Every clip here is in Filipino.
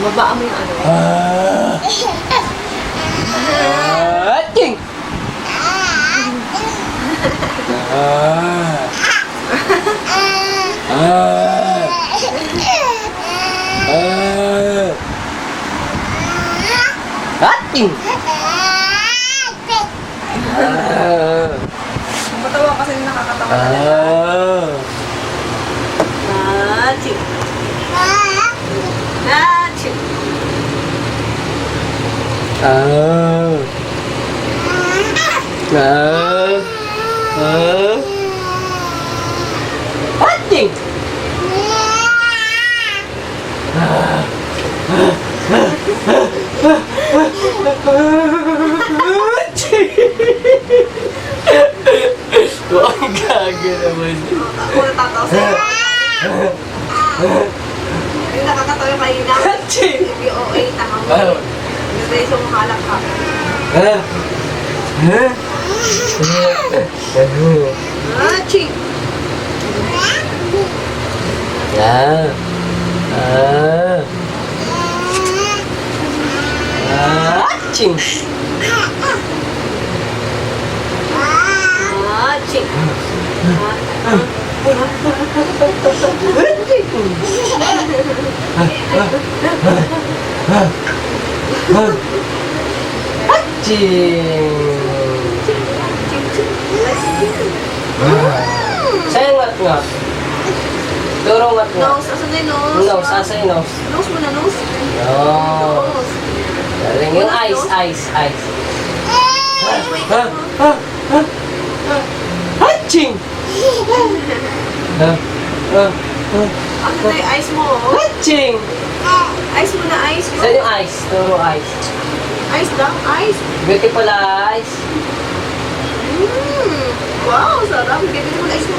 Babaan mo yung ano. Ating! Ating! Matawa kasi nakakatawa talaga. Achoo. Achoo. Ating! Ang gaga naman. Ako natatawa sa'yo. Yung nakakatawa yung kanina. BOA, tanga mo. Nagreso mo halak ka. Achoo. Aching! Achoo. Sa'yo ngat-ngat. Turo ngat-ngat. Nose, asan na yung nose? Nose, asa yung nose? Nose mo na, nose. Nose. Galing yung eyes. Hatching! Ano na yung eyes mo? Hatching! Eyes mo na, eyes mo. Saan yung eyes? Turo eyes. Eyes lang, eyes. Beautiful eyes. Wow, sarap. Beautiful eyes mo.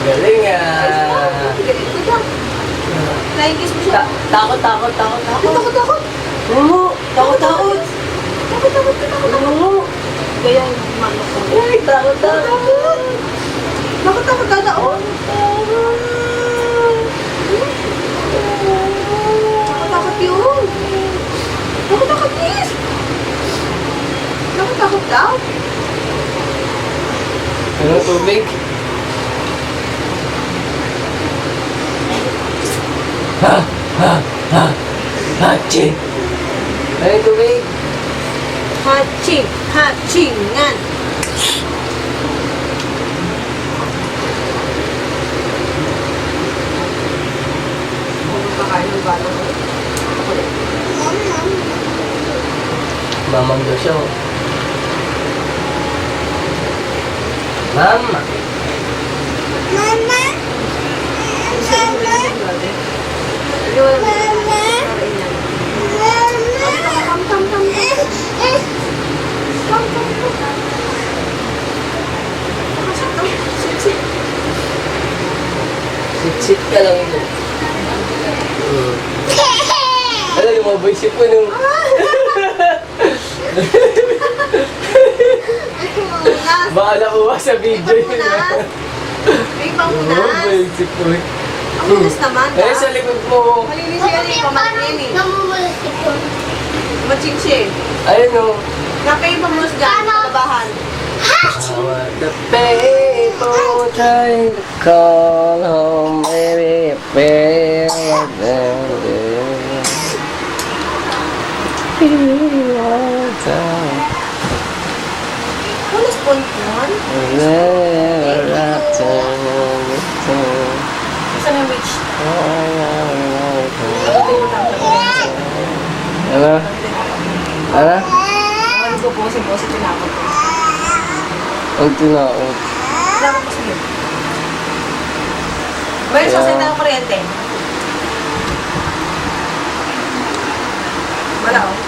Galing Eyes mo. Beautiful lang. Flying kiss mo siya. Takot. Takot. Oo, takot. Oo. Kaya yung manok ko. Ay, takot. Takot ka na, oh. Takot yun. Takot, please. Takot daw. Ano tubig? Hatching! Ano yung tubig? Hatchingan. Kakain ng bala mo. Mamang daw siya. Oh. Mama! Sit ka lang ito. Alam, lumabay siya po nung... Bahala ko sa video yun. May pamunas. Lumabay siya po. Ang munas naman, Eh, sa likod mo. malinis yan eh, pamanin yan eh. Namumulas ito. Machinche. Ayun o. Napay yung pamunas dyan, sa labahan. The people trying to call home, baby, feel like Ano spoon yan? Saan yung witch? Ano? Ano? Ano ko po, si tinapot ko. Ang tinaot. Tinapot ko sige. Mayroon sa senta ng kuryente. Wala oh.